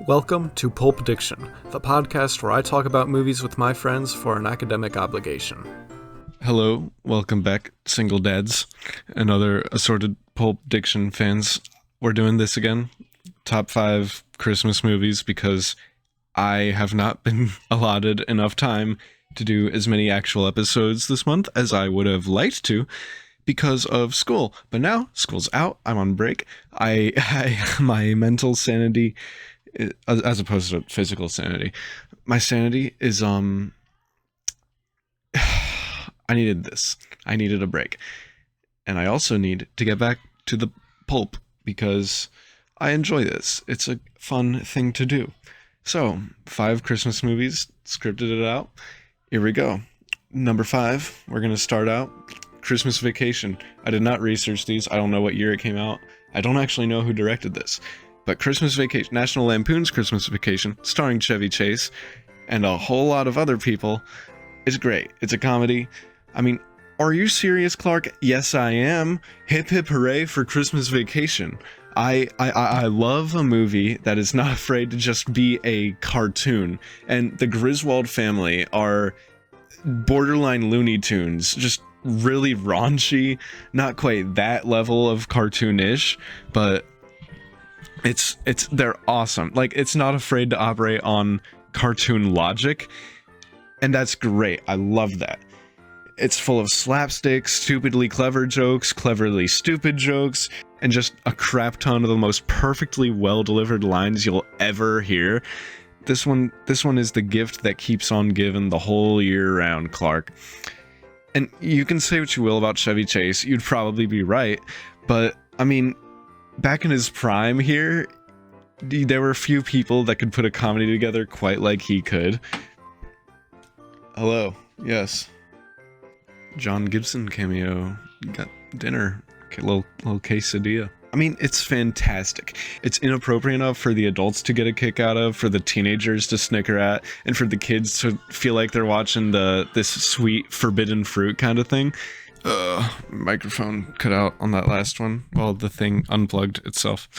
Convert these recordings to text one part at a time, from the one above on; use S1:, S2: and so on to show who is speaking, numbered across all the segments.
S1: Welcome to Pulp, Diction, the podcast where I talk about movies with my friends for an academic obligation.
S2: Hello, welcome back, single dads and other assorted Pulp Diction fans. We're doing this again, top 5 Christmas movies, because I have not been allotted enough time to do as many actual episodes this month as I would have liked to because of school. But now school's out, I'm on break. My mental sanity, as opposed to physical sanity, my sanity is I needed this. I needed a break. And I also need to get back to the pulp because I enjoy this. It's a fun thing to do. So, 5 Christmas movies, scripted it out. Here we go. Number 5, we're going to start out Christmas Vacation. I did not research these. I don't know what year it came out. I don't actually know who directed this. But Christmas Vacation, National Lampoon's Christmas Vacation, starring Chevy Chase and a whole lot of other people, is great. It's a comedy. I mean, are you serious, Clark? Yes, I am. Hip hip hooray for Christmas Vacation. I love a movie that is not afraid to just be a cartoon. And the Griswold family are borderline Looney Tunes, just really raunchy, not quite that level of cartoonish, but they're awesome. Like, it's not afraid to operate on cartoon logic, and that's great. I love that. It's full of slapstick, stupidly clever jokes, cleverly stupid jokes, and just a crap ton of the most perfectly well-delivered lines you'll ever hear. This one is the gift that keeps on giving the whole year round, Clark. And you can say what you will about Chevy Chase, you'd probably be right, but, I mean, back in his prime here, there were a few people that could put a comedy together quite like he could. Hello, yes. John Gibson cameo. Got dinner. Little quesadilla. I mean, it's fantastic. It's inappropriate enough for the adults to get a kick out of, for the teenagers to snicker at, and for the kids to feel like they're watching this sweet forbidden fruit kind of thing. Microphone cut out on that last one. Well, the thing unplugged itself.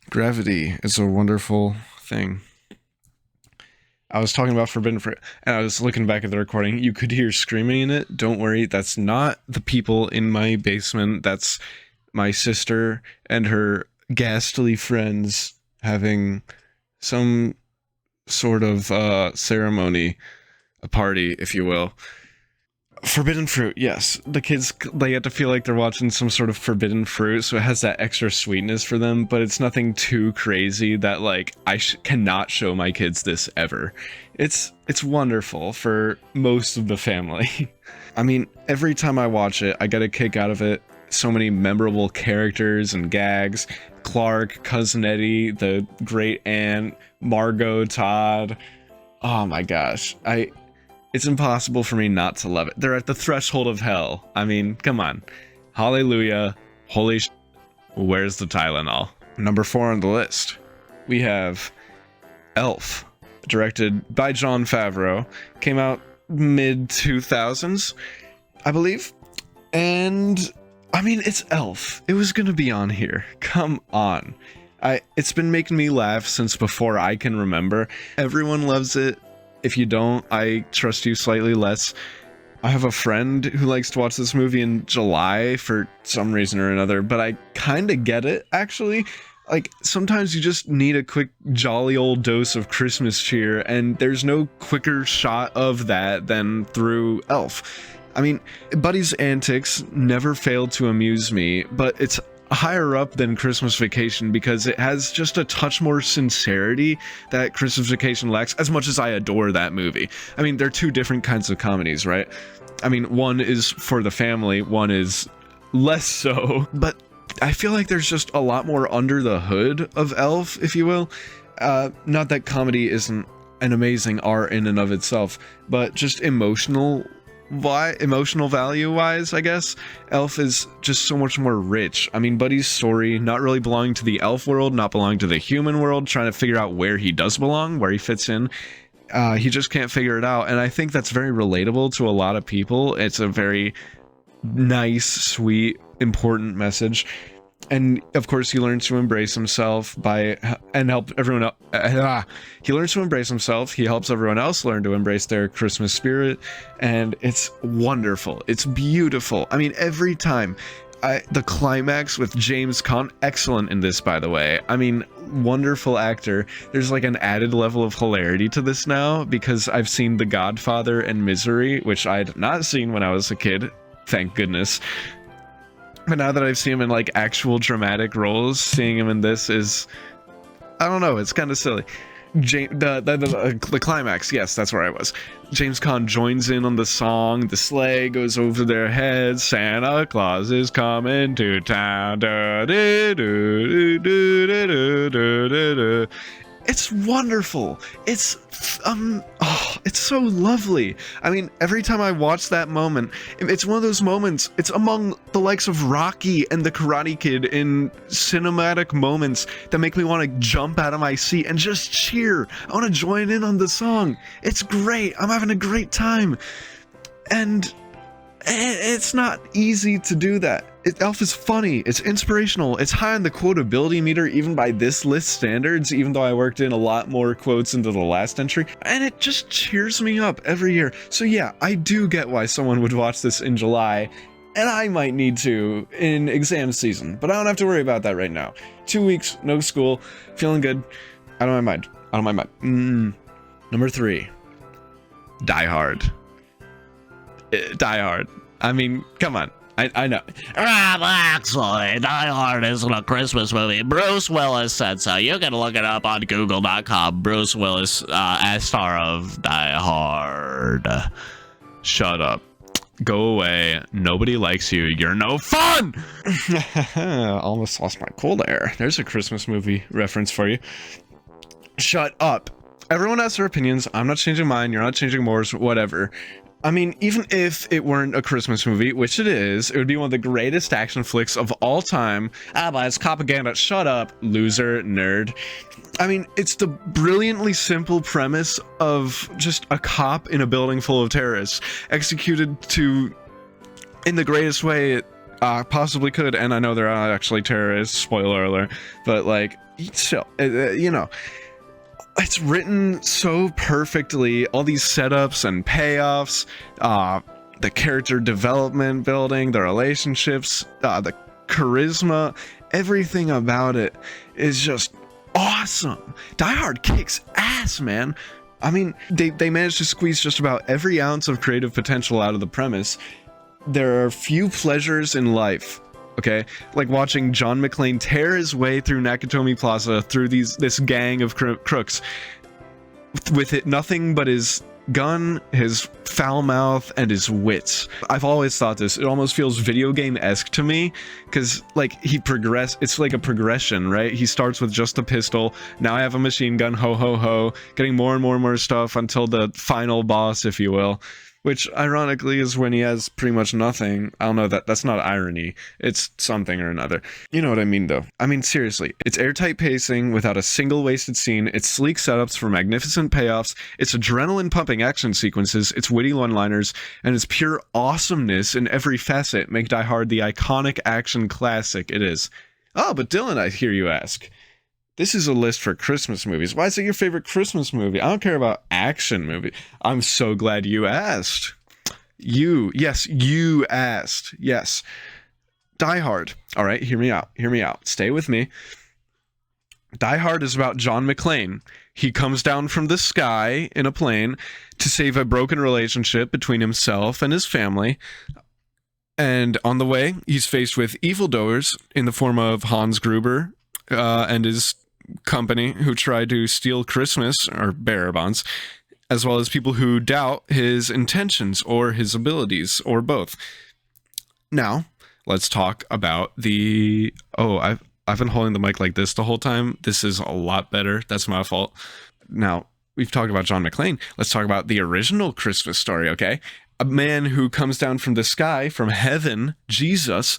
S2: Gravity is a wonderful thing. I was talking about forbidden fruit, and I was looking back at the recording. You could hear screaming in it. Don't worry, that's not the people in my basement. That's my sister and her ghastly friends having some sort of ceremony, a party, if you will. Forbidden fruit, yes. The kids, they have to feel like they're watching some sort of forbidden fruit, so it has that extra sweetness for them, but it's nothing too crazy that, like, I cannot show my kids this ever. It's wonderful for most of the family. I mean, every time I watch it, I get a kick out of it. So many memorable characters and gags. Clark, Cousin Eddie, the great aunt, Margot, Todd. Oh my gosh. It's impossible for me not to love it. They're at the threshold of hell. I mean, come on. Hallelujah. Holy sh**. Where's the Tylenol? Number 4 on the list. We have Elf, directed by Jon Favreau. Came out mid-2000s, I believe. And, I mean, it's Elf. It was gonna be on here. Come on. It's been making me laugh since before I can remember. Everyone loves it. If you don't, I trust you slightly less. I have a friend who likes to watch this movie in July for some reason or another, but I kind of get it, actually. Like, sometimes you just need a quick, jolly old dose of Christmas cheer, and there's no quicker shot of that than through Elf. I mean, Buddy's antics never failed to amuse me, but it's higher up than Christmas Vacation because it has just a touch more sincerity that Christmas Vacation lacks, as much as I adore that movie. I mean, they're two different kinds of comedies, right? I mean, one is for the family, one is less so, but I feel like there's just a lot more under the hood of Elf, if you will. Not that comedy isn't an amazing art in and of itself, but just emotional value wise, I guess, Elf is just so much more rich. I mean, Buddy's story, not really belonging to the elf world, not belonging to the human world, trying to figure out where he does belong, where he fits in. He just can't figure it out, and I think that's very relatable to a lot of people. It's a very nice, sweet, important message. And of course, he learns to embrace himself and help everyone else. He learns to embrace himself. He helps everyone else learn to embrace their Christmas spirit. And it's wonderful. It's beautiful. I mean, every time. The climax with James Caan, excellent in this, by the way. I mean, wonderful actor. There's like an added level of hilarity to this now because I've seen The Godfather and Misery, which I had not seen when I was a kid. Thank goodness. But now that I've seen him in like actual dramatic roles, seeing him in this is, I don't know, it's kind of silly. The climax, yes, that's where I was. James Caan joins in on the song, the sleigh goes over their heads, Santa Claus is coming to town. It's wonderful. It's so lovely. I mean, every time I watch that moment, it's one of those moments, it's among the likes of Rocky and the Karate Kid in cinematic moments that make me want to jump out of my seat and just cheer. I want to join in on the song. It's great. I'm having a great time. And it's not easy to do that. Elf is funny, it's inspirational, it's high on the quotability meter even by this list standards, even though I worked in a lot more quotes into the last entry, and it just cheers me up every year. So yeah, I do get why someone would watch this in July, and I might need to in exam season, but I don't have to worry about that right now. 2 weeks, no school, feeling good, out of my mind. Number 3, Die Hard. Die Hard. I mean, come on. I know.
S3: Actually, Die Hard isn't a Christmas movie. Bruce Willis said so. You can look it up on Google.com. Bruce Willis, as star of Die Hard.
S2: Shut up. Go away. Nobody likes you. You're no fun! Almost lost my cool there. There's a Christmas movie reference for you. Shut up. Everyone has their opinions. I'm not changing mine. You're not changing yours. Whatever. I mean, even if it weren't a Christmas movie, which it is, it would be one of the greatest action flicks of all time. But it's propaganda. Shut up, loser, nerd. I mean, it's the brilliantly simple premise of just a cop in a building full of terrorists, executed in the greatest way it possibly could. And I know they're not actually terrorists, spoiler alert, but like, still, you know. It's written so perfectly, all these setups and payoffs, the character development building, the relationships, the charisma, everything about it is just awesome. Die Hard kicks ass, man. I mean, they managed to squeeze just about every ounce of creative potential out of the premise. There are few pleasures in life, okay, like watching John McClane tear his way through Nakatomi Plaza through this gang of crooks with it nothing but his gun, his foul mouth, and his wits. I've always thought this. It almost feels video game-esque to me, because like it's like a progression, right? He starts with just a pistol. Now I have a machine gun, ho ho ho, getting more and more and more stuff until the final boss, if you will. Which, ironically, is when he has pretty much nothing. I don't know, that's not irony. It's something or another. You know what I mean, though. I mean, seriously. It's airtight pacing without a single wasted scene. It's sleek setups for magnificent payoffs. It's adrenaline-pumping action sequences. It's witty one-liners. And its pure awesomeness in every facet make Die Hard the iconic action classic it is. Oh, but Dylan, I hear you ask. This is a list for Christmas movies. Why is it your favorite Christmas movie? I don't care about action movie. I'm so glad you asked. You asked. Yes. Die Hard. All right, hear me out. Stay with me. Die Hard is about John McClane. He comes down from the sky in a plane to save a broken relationship between himself and his family. And on the way, he's faced with evildoers in the form of Hans Gruber and his company who try to steal Christmas, or bearer bonds, as well as people who doubt his intentions or his abilities, or both. Now, let's talk about I've been holding the mic like this the whole time. This is a lot better. That's my fault. Now, we've talked about John McClane. Let's talk about the original Christmas story, okay? A man who comes down from the sky, from heaven, Jesus,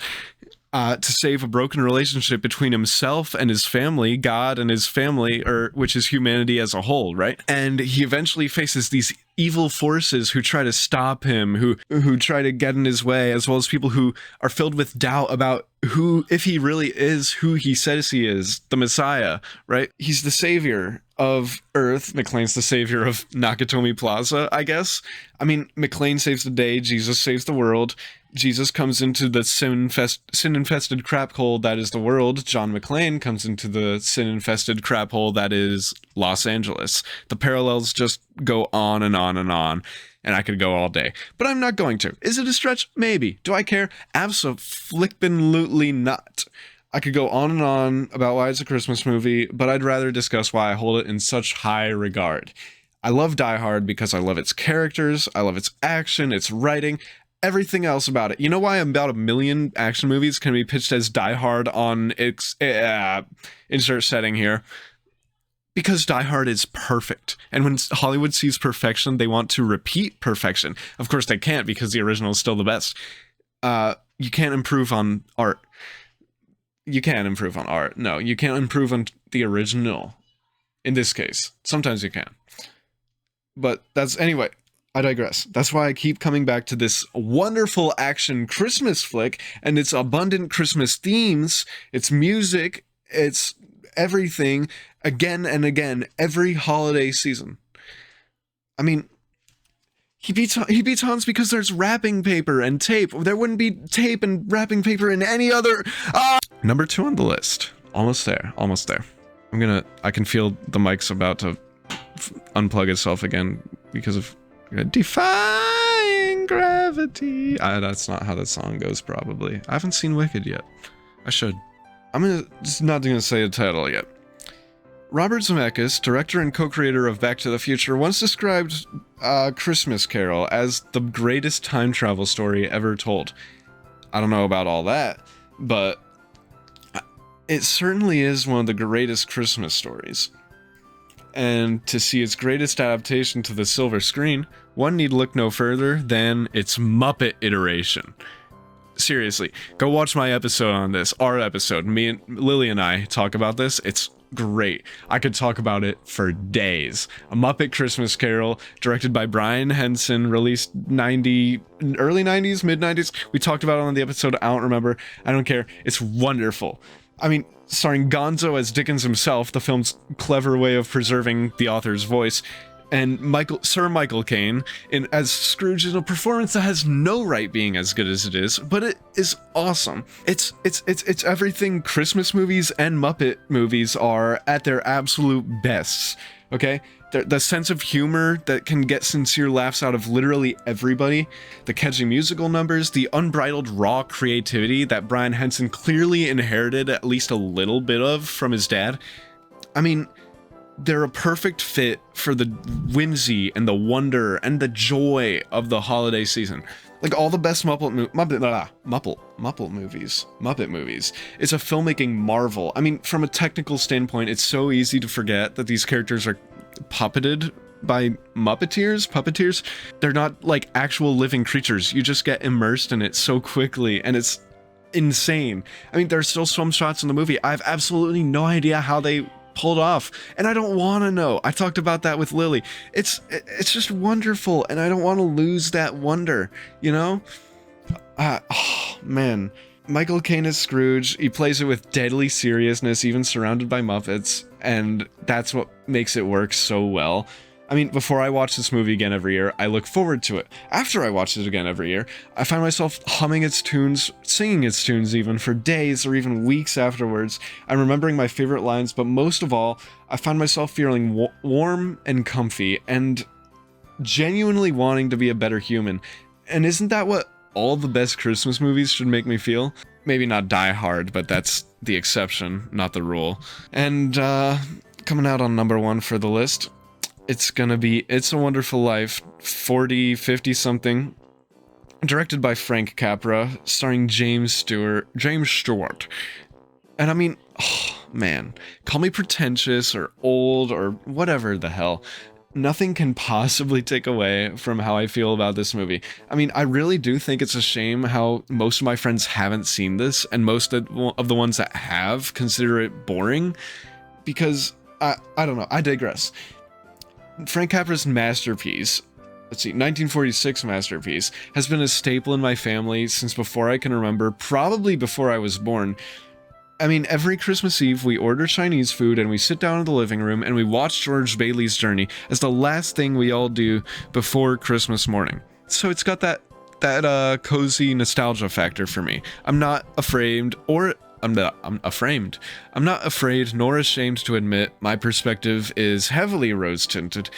S2: to save a broken relationship between himself and his family, God and his family, which is humanity as a whole, right? And he eventually faces these evil forces who try to stop him, who try to get in his way, as well as people who are filled with doubt about who, if he really is who he says he is, the Messiah, right? He's the savior of Earth. McClane's the savior of Nakatomi Plaza, I guess. I mean, McClane saves the day, Jesus saves the world. Jesus comes into the sin-infested crap hole that is the world. John McClane comes into the sin-infested crap hole that is Los Angeles. The parallels just go on and on and on, and I could go all day. But I'm not going to. Is it a stretch? Maybe. Do I care? Abso-flippin' not. I could go on and on about why it's a Christmas movie, but I'd rather discuss why I hold it in such high regard. I love Die Hard because I love its characters, I love its action, its writing, everything else about it. You know why about 1 million action movies can be pitched as Die Hard on insert setting here? Because Die Hard is perfect. And when Hollywood sees perfection, they want to repeat perfection. Of course they can't, because the original is still the best. You can't improve on art. You can't improve on art. No, you can't improve on the original. In this case. Sometimes you can. But anyway, I digress. That's why I keep coming back to this wonderful action Christmas flick and its abundant Christmas themes, its music, its everything, again and again, every holiday season. I mean, he beats Hans because there's wrapping paper and tape. There wouldn't be tape and wrapping paper in any other... Number 2 on the list. Almost there. Almost there. I can feel the mic's about to unplug itself again because of defying gravity. That's not how that song goes, probably. I haven't seen Wicked yet. I should. I'm just not gonna say the title yet. Robert Zemeckis, director and co-creator of Back to the Future, once described Christmas Carol as the greatest time travel story ever told. I don't know about all that, but it certainly is one of the greatest Christmas stories. And to see its greatest adaptation to the silver screen, one need look no further than its Muppet iteration. Seriously, go watch my episode on this, our episode. Me and Lily and I talk about this. It's great. I could talk about it for days. A Muppet Christmas Carol, directed by Brian Henson, released early 90s, mid 90s. We talked about it on the episode. I don't remember. I don't care. It's wonderful. I mean, starring Gonzo as Dickens himself, the film's clever way of preserving the author's voice, and Sir Michael Caine as Scrooge in a performance that has no right being as good as it is, but it is awesome. It's everything Christmas movies and Muppet movies are at their absolute best. Okay? The sense of humor that can get sincere laughs out of literally everybody, the catchy musical numbers, the unbridled raw creativity that Brian Henson clearly inherited at least a little bit of from his dad. I mean, they're a perfect fit for the whimsy and the wonder and the joy of the holiday season. Like all the best Muppet movies. It's a filmmaking marvel. I mean, from a technical standpoint, it's so easy to forget that these characters are puppeted by puppeteers. They're not like actual living creatures. You just get immersed in it so quickly, and it's insane. I mean, there's still some shots in the movie I have absolutely no idea how they pulled off, and I don't want to know. I talked about that with Lily. It's just wonderful, and I don't want to lose that wonder, you know? Oh man, Michael Caine is Scrooge. He plays it with deadly seriousness, even surrounded by Muppets, and that's what makes it work so well. I mean, before I watch this movie again every year, I look forward to it. After I watch it again every year, I find myself humming its tunes, singing its tunes even, for days or even weeks afterwards. I'm remembering my favorite lines, but most of all, I find myself feeling warm and comfy, and genuinely wanting to be a better human. And isn't that what all the best Christmas movies should make me feel? Maybe not Die Hard, but that's the exception, not the rule. And coming out on number 1 for the list, it's gonna be It's a Wonderful Life, 50 something, directed by Frank Capra, starring James Stewart. And I mean, oh man, call me pretentious or old or whatever the hell. Nothing can possibly take away from how I feel about this movie. I mean, I really do think it's a shame how most of my friends haven't seen this, and most of the ones that have consider it boring, because I don't know, I digress. Frank Capra's masterpiece let's see, 1946 masterpiece, has been a staple in my family since before I can remember, probably before I was born. I mean, every Christmas Eve, we order Chinese food and we sit down in the living room and we watch George Bailey's Journey as the last thing we all do before Christmas morning. So it's got that cozy nostalgia factor for me. I'm not afraid nor ashamed to admit my perspective is heavily rose-tinted,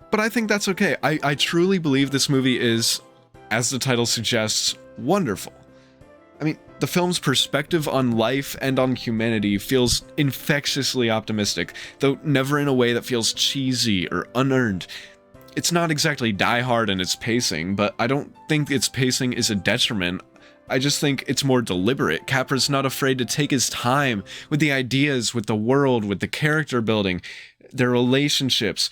S2: but I think that's okay. I truly believe this movie is, as the title suggests, wonderful. I mean, the film's perspective on life and on humanity feels infectiously optimistic, though never in a way that feels cheesy or unearned. It's not exactly Die Hard in its pacing, but I don't think its pacing is a detriment. I just think it's more deliberate. Capra's not afraid to take his time with the ideas, with the world, with the character building, their relationships.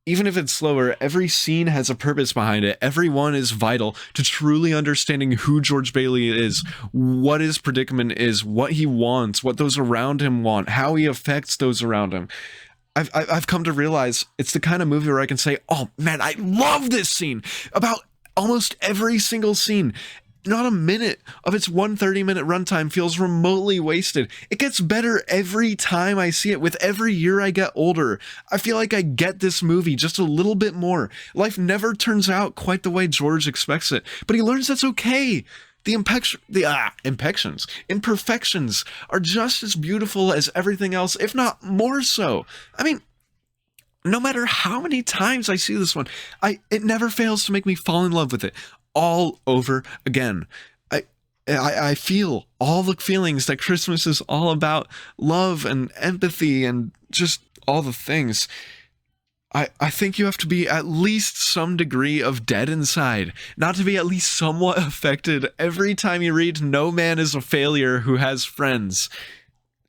S2: Even if it's slower, every scene has a purpose behind it. Every one is vital to truly understanding who George Bailey is, what his predicament is, what he wants, what those around him want, how he affects those around him. I've come to realize it's the kind of movie where I can say, oh man, I love this scene. About almost every single scene. Not a minute of its 130-minute runtime feels remotely wasted. It gets better every time I see it. With every year I get older, I feel like I get this movie just a little bit more. Life never turns out quite the way George expects it, but he learns that's okay. The imperfections are just as beautiful as everything else, if not more so. I mean, no matter how many times I see this one, it never fails to make me fall in love with it all over again. I feel all the feelings that Christmas is all about: love and empathy and just all the things. I think you have to be at least some degree of dead inside, not to be at least somewhat affected every time you read "No man is a failure who has friends."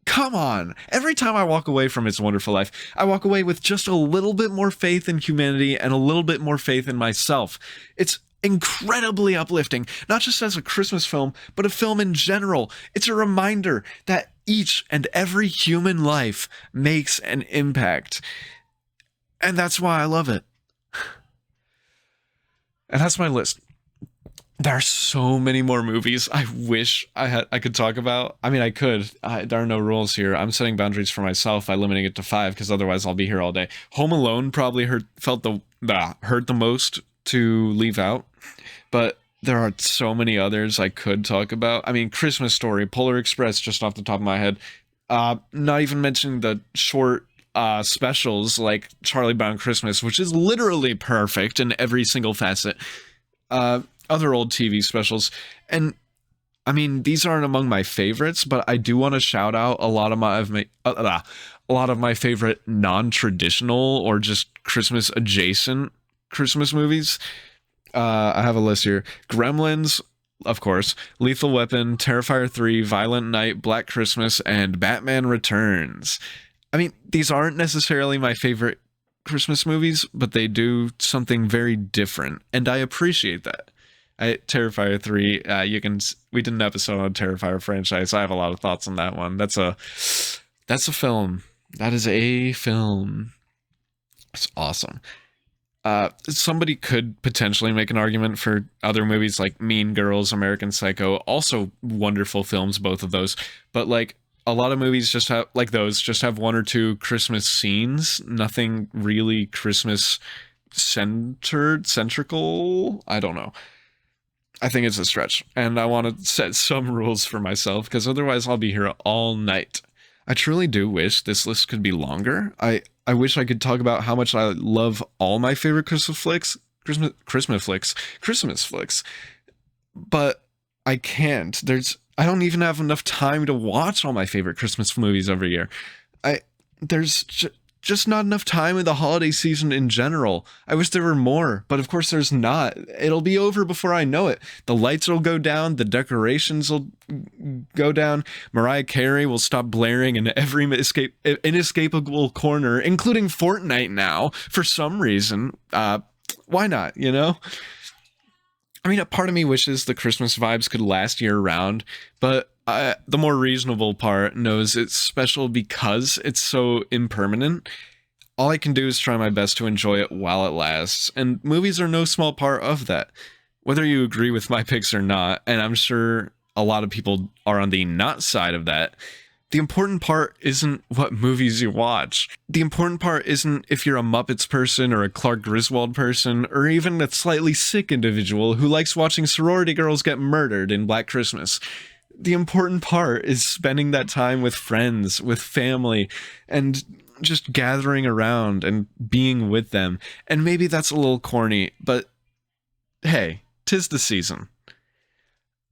S2: Come on. Every time I walk away from It's a Wonderful Life, I walk away with just a little bit more faith in humanity and a little bit more faith in myself. It's incredibly uplifting, not just as a Christmas film, but a film in general. It's a reminder that each and every human life makes an impact. And that's why I love it. And that's my list. There are so many more movies I wish I could talk about. I mean, I could. There are no rules here. I'm setting boundaries for myself by limiting it to 5, because otherwise I'll be here all day. Home Alone probably hurt the most to leave out, but there are so many others I could talk about. I mean, Christmas Story, Polar Express, just off the top of my head. Not even mentioning the short specials like Charlie Brown Christmas, which is literally perfect in every single facet. Other old TV specials. And I mean, these aren't among my favorites, but I do want to shout out a lot of my favorite non-traditional or just Christmas adjacent Christmas movies. I have a list here: Gremlins, of course, Lethal Weapon, Terrifier 3, Violent Night, Black Christmas, and Batman Returns. I mean, these aren't necessarily my favorite Christmas movies, but they do something very different, and I appreciate that. Terrifier 3, we did an episode on Terrifier franchise. I have a lot of thoughts on that one. That's a film. That is a film. It's awesome. Somebody could potentially make an argument for other movies like Mean Girls, American Psycho, also wonderful films, both of those. But like, a lot of movies just have one or two Christmas scenes, nothing really Christmas centrical. I don't know. I think it's a stretch, and I want to set some rules for myself, because otherwise I'll be here all night. I truly do wish this list could be longer. I wish I could talk about how much I love all my favorite Christmas flicks, but I can't. I don't even have enough time to watch all my favorite Christmas movies every year. There's just not enough time in the holiday season in general. I wish there were more, but of course there's not. It'll be over before I know it. The lights will go down, the decorations will go down, Mariah Carey will stop blaring in every inescapable corner, including Fortnite now, for some reason. Why not, you know? I mean, a part of me wishes the Christmas vibes could last year-round, but the more reasonable part knows it's special because it's so impermanent. All I can do is try my best to enjoy it while it lasts, and movies are no small part of that. Whether you agree with my picks or not, and I'm sure a lot of people are on the not side of that, the important part isn't what movies you watch. The important part isn't if you're a Muppets person or a Clark Griswold person, or even a slightly sick individual who likes watching sorority girls get murdered in Black Christmas. The important part is spending that time with friends, with family, and just gathering around and being with them. And maybe that's a little corny, but hey, 'tis the season.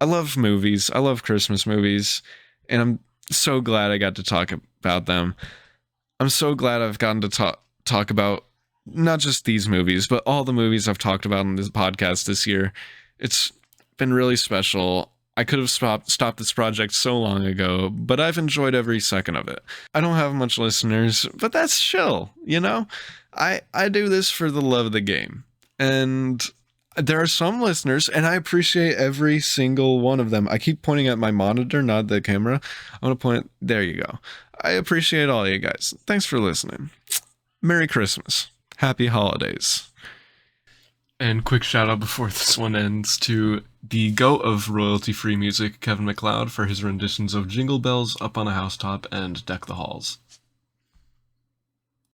S2: I love movies. I love Christmas movies, and I'm so glad I got to talk about them. I'm so glad I've gotten to talk about not just these movies, but all the movies I've talked about on this podcast this year. It's been really special. I could have stopped this project so long ago, but I've enjoyed every second of it. I don't have much listeners, but that's chill, you know? I do this for the love of the game. And there are some listeners, and I appreciate every single one of them. I keep pointing at my monitor, not the camera. I'm going to point. There you go. I appreciate all you guys. Thanks for listening. Merry Christmas. Happy holidays.
S1: And quick shout out before this one ends to the GOAT of royalty-free music, Kevin MacLeod, for his renditions of Jingle Bells, Up on a Housetop, and Deck the Halls.